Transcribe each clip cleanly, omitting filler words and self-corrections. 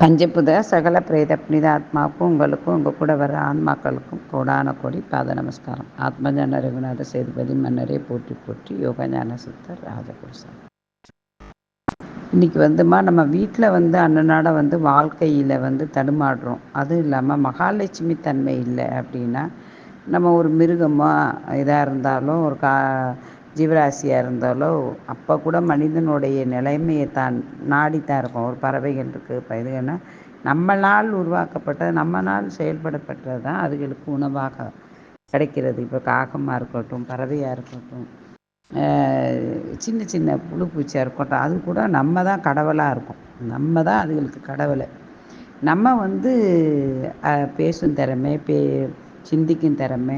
பஞ்சபுத சகல பிரேத புனித ஆத்மாவுக்கும் உங்களுக்கும் உங்கள் கூட வர ஆன்மாக்களுக்கும் கோடான கோடி பாத நமஸ்காரம். ஆத்மஞான ரகுநாத சேதுபதி மன்னரே போற்றி போற்றி. யோகஞான சித்தர் ராஜபுருஷன். இன்றைக்கி நம்ம வீட்டில் அன்னநாட வாழ்க்கையில் தடுமாடுறோம். அதுவும் இல்லாமல் மகாலட்சுமி தன்மை இல்லை அப்படின்னா நம்ம ஒரு மிருகமாக இதாக இருந்தாலும் ஒரு ஜீவராசியாக இருந்தாலோ அப்போ கூட மனிதனுடைய நிலைமையை தான் நாடித்தான் இருக்கும். ஒரு பறவைகள் இருக்குது, இப்போ இதுன்னா நம்மளால் உருவாக்கப்பட்ட நம்மளால் செயல்படப்பட்டது தான் அதுகளுக்கு உணவாக கிடைக்கிறது. இப்போ காகமாக இருக்கட்டும், பறவையாக இருக்கட்டும், சின்ன சின்ன புழு பூச்சியாக இருக்கட்டும், அது கூட நம்ம தான் கடவுளாக இருக்கும். நம்ம தான் அதுகளுக்கு கடவுளை. நம்ம பேசும் திறமை, சிந்திக்கும் திறமை,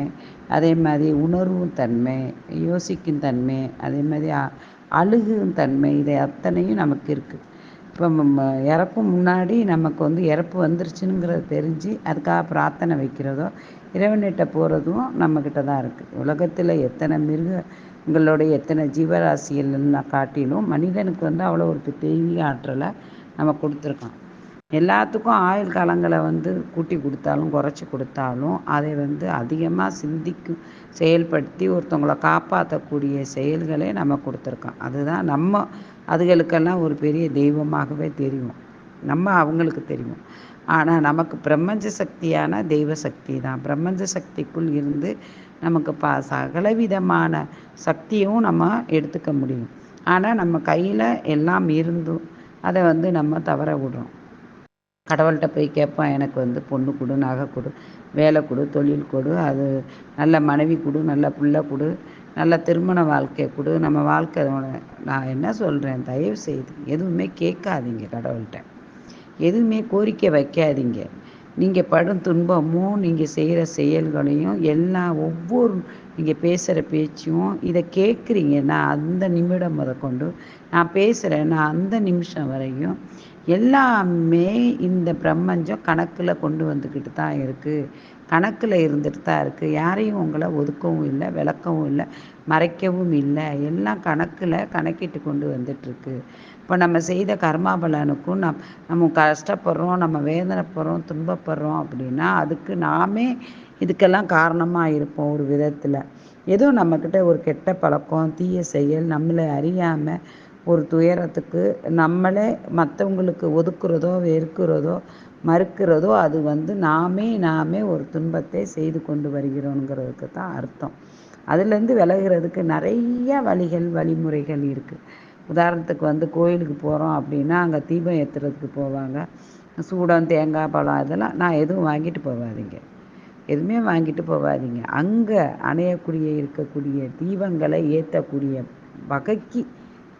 அதே மாதிரி உணர்வும் தன்மை, யோசிக்கும் தன்மை, அதே மாதிரி அழுகும் தன்மை, இதை அத்தனையும் நமக்கு இருக்குது. இப்போ இறப்பும் முன்னாடி நமக்கு இறப்பு வந்துருச்சுங்கிறத தெரிஞ்சு அதுக்காக பிரார்த்தனை வைக்கிறதோ இறைவன்கிட்ட போகிறதும் நம்மக்கிட்ட தான் இருக்குது. உலகத்தில் எத்தனை மிருகங்களுடைய எத்தனை ஜீவராசிகள்னா காட்டிலும் மனிதனுக்கு அவ்வளோ ஒரு தெய்வீக ஆற்றலை நம்ம கொடுத்துருக்கோம். எல்லாத்துக்கும் ஆயுள் காலங்களை கூட்டி கொடுத்தாலும் குறைச்சி கொடுத்தாலும் அதை அதிகமாக சிந்திக்கும் செயல்படுத்தி ஒருத்தவங்களை காப்பாற்றக்கூடிய செயல்களை நம்ம கொடுத்துருக்கோம். அதுதான் நம்ம அதுகளுக்கெல்லாம் ஒரு பெரிய தெய்வமாகவே தெரியும், நம்ம அவங்களுக்கு தெரியும். ஆனால் நமக்கு பிரபஞ்ச சக்தியான தெய்வ சக்தி தான். பிரபஞ்ச சக்திக்குள் இருந்து நமக்கு சகலவிதமான சக்தியும் நம்ம எடுத்துக்க முடியும். ஆனால் நம்ம கையில் எல்லாம் இருந்தும் அதை நம்ம தவற விடுறோம். கடவுள்கிட்ட போய் கேட்பான், எனக்கு பொண்ணு கொடு, நகை கொடு, வேலை கொடு, தொழில் கொடு, அது நல்ல மனைவி கொடு, நல்ல பிள்ளை கொடு, நல்ல திருமண வாழ்க்கை கொடு. நம்ம வாழ்க்கை நான் என்ன சொல்கிறேன், தயவு செய்து எதுவுமே கேட்காதீங்க. கடவுள்கிட்ட எதுவுமே கோரிக்கை வைக்காதீங்க. நீங்கள் படும் துன்பமும் நீங்கள் செய்கிற செயல்களையும் எல்லாம் ஒவ்வொரு நீங்கள் பேசுகிற பேச்சும் இதை கேட்குறீங்கன்னா அந்த நிமிடம் முதற்கொண்டு நான் பேசுகிறேன்னா அந்த நிமிஷம் வரையும் எல்லாமே இந்த பிரபஞ்சம் கணக்கில் கொண்டு வந்துக்கிட்டு தான் இருக்குது, கணக்கில் இருந்துட்டு தான் இருக்குது. யாரையும் உங்களை ஒதுக்கவும் இல்லை, விளக்கவும் இல்லை, மறைக்கவும் இல்லை. எல்லாம் கணக்கிட்டு கொண்டு வந்துட்டுருக்கு. இப்போ நம்ம செய்த கர்மாபலனுக்கும் நம்ம கஷ்டப்படுறோம், நம்ம வேதனைப்படுறோம், துன்பப்படுறோம் அப்படின்னா அதுக்கு நாமே இதுக்கெல்லாம் காரணமாக இருப்போம். ஒரு விதத்தில் ஏதோ நம்மக்கிட்ட ஒரு கெட்ட பழக்கம், தீய செயல், நம்மளை அறியாமல் ஒரு துயரத்துக்கு நம்மளே மற்றவங்களுக்கு ஒதுக்குறதோ வெறுக்கிறதோ மறுக்கிறதோ அது நாமே ஒரு துன்பத்தை செய்து கொண்டு வருகிறோங்கிறதுக்கு தான் அர்த்தம். அதுலேருந்து விலகிறதுக்கு நிறைய வழிமுறைகள் இருக்குது. உதாரணத்துக்கு கோயிலுக்கு போகிறோம் அப்படின்னா அங்கே தீபம் ஏற்றுறதுக்கு போவாங்க. சூடம், தேங்காய், பழம் இதெல்லாம் நான் எதுவும் வாங்கிட்டு போகாதீங்க, எதுவுமே வாங்கிட்டு போகாதீங்க. அங்கே இருக்கக்கூடிய தீபங்களை ஏற்றக்கூடிய வகைக்கு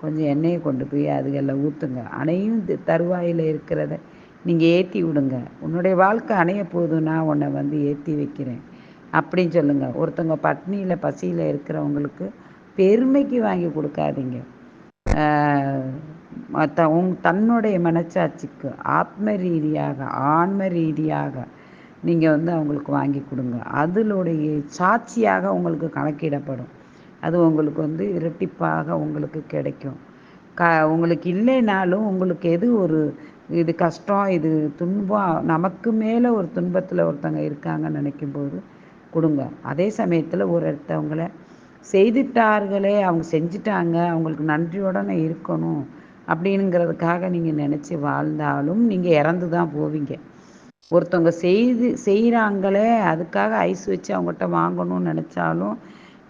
கொஞ்சம் எண்ணெயை கொண்டு போய் அதுகளில் ஊற்றுங்க. அணையும் தருவாயில் இருக்கிறத நீங்கள் ஏற்றி விடுங்க. உன்னுடைய வாழ்க்கை அணைய போதுன்னா உன்னை ஏற்றி வைக்கிறேன் அப்படின்னு சொல்லுங்கள். ஒருத்தவங்க பட்னியில் பசியில் இருக்கிறவங்களுக்கு பெருமைக்கு வாங்கி கொடுக்காதீங்க. தன்னுடைய மனச்சாட்சிக்கு ஆத்ம ரீதியாக நீங்கள் அவங்களுக்கு வாங்கி கொடுங்க. அதனுடைய சாட்சியாக உங்களுக்கு கணக்கிடப்படும். அது உங்களுக்கு இரட்டிப்பாக உங்களுக்கு கிடைக்கும். உங்களுக்கு இல்லைனாலும் உங்களுக்கு எது ஒரு இது கஷ்டம், இது துன்பம், நமக்கு மேலே ஒரு துன்பத்தில் ஒருத்தவங்க இருக்காங்கன்னு நினைக்கும்போது கொடுங்க. அதே சமயத்தில் ஒருத்தவங்களை செய்துட்டார்களே, அவங்க செஞ்சிட்டாங்க, அவங்களுக்கு நன்றியோடனே இருக்கணும் அப்படிங்கிறதுக்காக நீங்கள் நினச்சி வாழ்ந்தாலும் நீங்கள் இறந்து தான் போவீங்க. ஒருத்தவங்க செய்கிறாங்களே அதுக்காக ஐஸ் வச்சு அவங்ககிட்ட வாங்கணும்னு நினச்சாலும்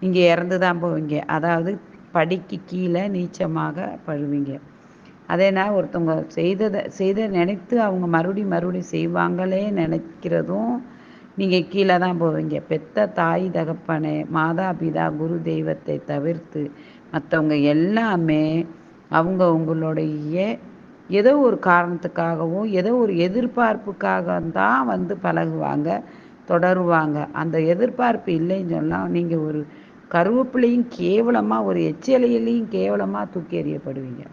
நீங்கள் இறந்து தான் போவீங்க. அதாவது படிக்கு கீழே நீச்சமாக பழுவீங்க. அதேனா ஒருத்தவங்க செய்த நினைத்து அவங்க மறுபடியும் செய்வாங்களே நினைக்கிறதும் நீங்கள் கீழே தான் போவீங்க. பெத்த தாய் தகப்பனை, மாதா பிதா குரு தெய்வத்தை தவிர்த்து மற்றவங்க எல்லாமே உங்களுடைய ஏதோ ஒரு காரணத்துக்காகவும் ஏதோ ஒரு எதிர்பார்ப்புக்காக தான் பழகுவாங்க, தொடருவாங்க. அந்த எதிர்பார்ப்பு இல்லைன்னு சொன்னால் நீங்கள் ஒரு கருவேப்பிலையும் கேவலமாக, ஒரு எச்சிலையிலையும் கேவலமாக தூக்கி எறியப்படுவீங்க.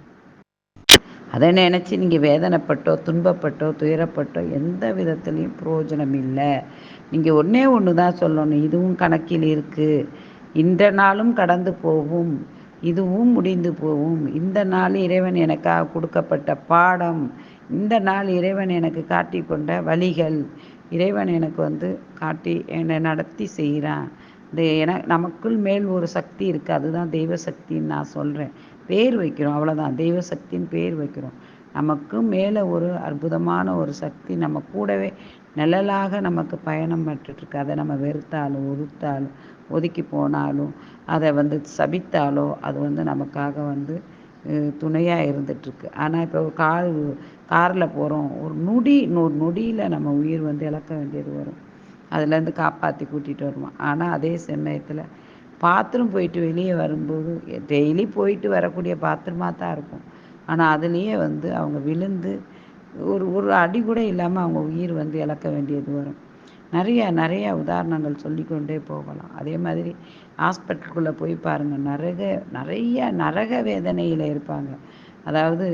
அதை நினச்சி நீங்கள் வேதனைப்பட்டோ துன்பப்பட்டோ துயரப்பட்டோ எந்த விதத்துலேயும் பிரயோஜனம் இல்லை. நீங்கள் ஒன்று தான் சொல்லணும், இதுவும் கணக்கில் இருக்குது, இந்த நாளும் கடந்து போகும், இதுவும் முடிந்து போகும். இந்த நாள் இறைவன் எனக்காக கொடுக்கப்பட்ட பாடம், இந்த நாள் இறைவன் எனக்கு காட்டி கொண்ட வழிகள், இறைவன் எனக்கு வந்து காட்டி என்னை நடத்தி செய்கிறான். நமக்குள் மேல் ஒரு சக்தி இருக்குது, அதுதான் தெய்வ சக்தின்னு நான் சொல்கிறேன். பேர் வைக்கிறோம், அவ்வளோதான். தெய்வ சக்தின்னு பேர் வைக்கிறோம். நமக்கு மேலே ஒரு அற்புதமான ஒரு சக்தி நம்ம கூடவே நிழலாக நமக்கு பயணம் பட்டுருக்கு. அதை நம்ம வெறுத்தாலும் ஒதுத்தாலும் ஒதுக்கி போனாலும் அதை வந்து சபித்தாலோ அது வந்து நமக்காக வந்து துணையாக இருந்துகிட்ருக்கு. ஆனால் இப்போ காரில் போகிறோம், ஒரு நொடியில் நம்ம உயிர் வந்து இழக்க வேண்டியது வரும். அதுலேருந்து காப்பாற்றி கூட்டிகிட்டு வருவோம். ஆனால் அதே சமயத்தில் பாத்ரூம் போயிட்டு வெளியே வரும்போது டெய்லி போயிட்டு வரக்கூடிய பாத்ரூமாக தான் இருக்கும். ஆனால் அதுலேயே வந்து அவங்க விழுந்து ஒரு அடி கூட இல்லாமல் அவங்க உயிர் வந்து இழக்க வேண்டியது வரும். நிறைய உதாரணங்கள் சொல்லிக்கொண்டே போகலாம். அதே மாதிரி ஹாஸ்பிட்டலுக்குள்ளே போய் பாருங்கள், நிறைய நரக வேதனையில் இருப்பாங்க. அதாவது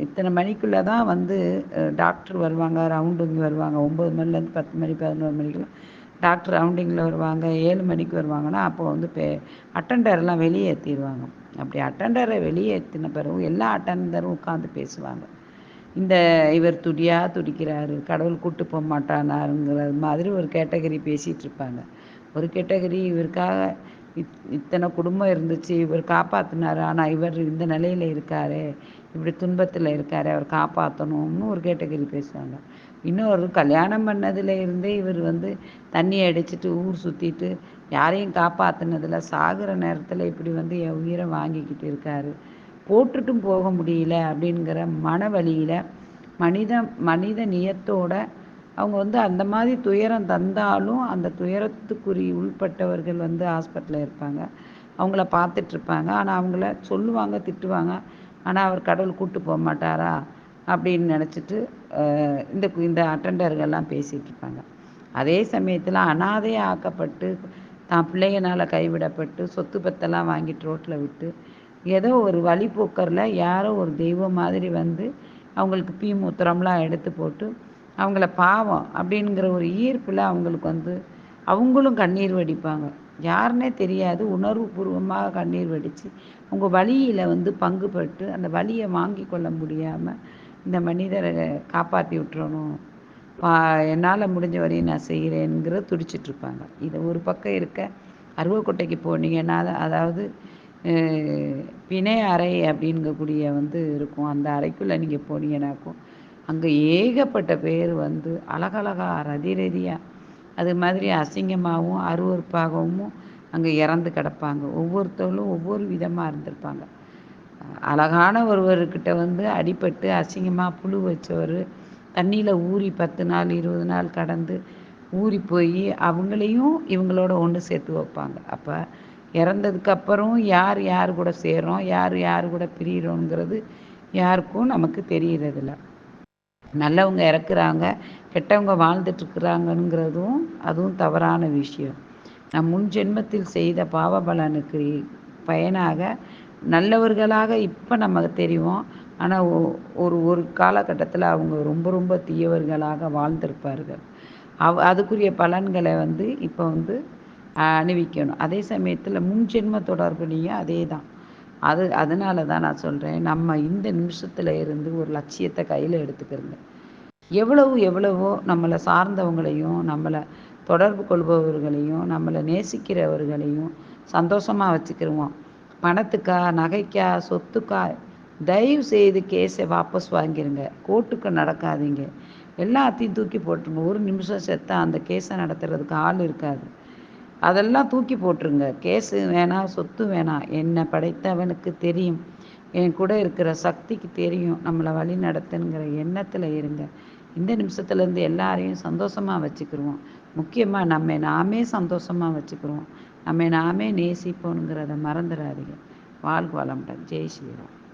இத்தனை மணிக்குள்ளே தான் வந்து டாக்டர் வருவாங்க, ரவுண்டிங் வருவாங்க. 9 மணிலேருந்து 10 மணி 11 மணிக்கெலாம் டாக்டர் ரவுண்டிங்கில் வருவாங்க. 7 மணிக்கு வருவாங்கன்னா அப்போ வந்து அட்டெண்டர்லாம் வெளியேற்றிடுவாங்க. அப்படி அட்டெண்டரை வெளியேற்றின பிறகு எல்லா அட்டெண்டரும் உட்காந்து பேசுவாங்க. இவர் துடிக்கிறாரு, கடவுள் கூட்டு போக மாட்டானாருங்கிற மாதிரி ஒரு கேட்டகரி பேசிகிட்டு இருப்பாங்க. ஒரு கேட்டகரி இவருக்காக இத்தனை குடும்பம் இருந்துச்சு, இவர் காப்பாற்றினார், ஆனால் இவர் இந்த நிலையில் இருக்காரு, இப்படி துன்பத்தில் இருக்காரு, அவர் காப்பாற்றணும்னு ஒரு கேட்டகரி பேசுவாங்க. இன்னொரு கல்யாணம் பண்ணதில் இருந்தே இவர் வந்து தண்ணி அடிச்சுட்டு ஊர் சுற்றிட்டு யாரையும் காப்பாற்றினதில் சாகிற நேரத்தில் இப்படி வந்து என் உயிரை வாங்கிக்கிட்டு இருக்காரு, போட்டுட்டும் போக முடியல அப்படிங்கிற மன வலியில் மனித நியத்தோட அவங்க வந்து அந்த மாதிரி துயரம் தந்தாலும் அந்த உள்பட்டவர்கள் வந்து ஹாஸ்பிட்டலில் இருப்பாங்க. அவங்கள பார்த்துட்ருப்பாங்க. ஆனால் அவங்கள சொல்லுவாங்க, திட்டுவாங்க. ஆனால் அவர் கடவுள் கூட்டு போக மாட்டாரா அப்படின்னு நினச்சிட்டு இந்த அட்டெண்டர்கள்லாம் பேசிகிட்டு இருப்பாங்க. அதே சமயத்தில் அனாதையாக ஆக்கப்பட்டு தான் பிள்ளைங்கனால் கைவிடப்பட்டு சொத்து பத்தெல்லாம் வாங்கிட்டு ரோட்டில் விட்டு ஏதோ ஒரு வழிபோக்கரில் யாரோ ஒரு தெய்வம் மாதிரி வந்து அவங்களுக்கு மூத்திரம்லாம் எடுத்து போட்டு அவங்கள பாவம் அப்படிங்கிற ஒரு ஈர்ப்பில் அவங்களுக்கு வந்து அவங்களும் கண்ணீர் வடிப்பாங்க. யாருன்னே தெரியாது, உணர்வுபூர்வமாக கண்ணீர் வடித்து அவங்க வலியில் வந்து பங்கு பட்டு அந்த வலியை வாங்கி கொள்ள முடியாமல் இந்த மனிதரை காப்பாற்றி விட்டுறணும், என்னால் முடிஞ்ச வரையும் நான் செய்கிறேங்கிற துடிச்சிட்ருப்பாங்க. இது ஒரு பக்கம் இருக்க, அருவக்கோட்டைக்கு போனீங்கன்னா அதாவது பிணை அறை அப்படிங்கக்கூடிய வந்து இருக்கும். அந்த அறைக்குள்ளே நீங்கள் போனீங்கன்னாக்கும் அங்கே ஏகப்பட்ட பேர் வந்து அழகழகா ரதியாக அது மாதிரி அசிங்கமாகவும் அருவறுப்பாகவும் அங்கே இறந்து கிடப்பாங்க. ஒவ்வொருத்தவங்களும் ஒவ்வொரு விதமாக இருந்திருப்பாங்க. அழகான ஒருவர்கிட்ட வந்து அடிபட்டு அசிங்கமாக புழு வச்சவர் தண்ணியில் ஊறி 10 நாள் 20 நாள் கடந்து ஊறி போய் அவங்களையும் இவங்களோட ஒன்று சேர்த்து வைப்பாங்க. அப்போ இறந்ததுக்கப்புறம் யார் கூட சேர்றோம், யார் கூட பிரிகிறோங்கிறது யாருக்கும் நமக்கு தெரியறதில்ல. நல்லவங்க இறக்குறாங்க, கெட்டவங்க வாழ்ந்துட்டுருக்குறாங்கங்கிறதும் அதுவும் தவறான விஷயம். நம் முன் ஜென்மத்தில் செய்த பாவ பலனுக்கு பயனாக நல்லவர்களாக இப்போ நமக்கு தெரியும். ஆனால் ஒரு காலகட்டத்தில் அவங்க ரொம்ப தீயவர்களாக வாழ்ந்திருப்பார்கள். அதுக்குரிய பலன்களை வந்து இப்போ வந்து அணிவிக்கணும். அதே சமயத்தில் முன் ஜென்ம தொடர்புலையும் அதே தான். அதனால தான் நான் சொல்கிறேன், நம்ம இந்த நிமிஷத்தில் இருந்து ஒரு லட்சியத்தை கையில் எடுத்துக்கிறோங்க. எவ்வளவோ நம்மளை சார்ந்தவங்களையும் நம்மளை தொடர்பு கொள்பவர்களையும் நம்மளை நேசிக்கிறவர்களையும் சந்தோஷமாக வச்சுக்கிருவோம். பணத்துக்கா, நகைக்கா, சொத்துக்கா தயவு செய்து கேஸை வாபஸ் வாங்கிடுங்க. கோர்ட்டுக்கு நடக்காதீங்க. எல்லாத்தையும் தூக்கி போட்டுருங்க. ஒரு நிமிஷம் செத்தா அந்த கேஸை நடத்துறதுக்கு ஆள் இருக்காது. அதெல்லாம் தூக்கி போட்டுருங்க. கேஸு வேணாம், சொத்து வேணாம். என்னை படைத்தவனுக்கு தெரியும், என் கூட இருக்கிற சக்திக்கு தெரியும் நம்மளை வழி நடத்துங்கிற எண்ணத்தில் இருங்க. இந்த நிமிஷத்துலேருந்து எல்லாரையும் சந்தோஷமாக வச்சுக்கிருவோம். முக்கியமாக நாமே சந்தோஷமாக வச்சுக்கிருவோம். நாமே நேசிப்போங்கிறத மறந்துடாதீங்க. வாழ்க வளமுடன். ஜெய் ஸ்ரீராம்.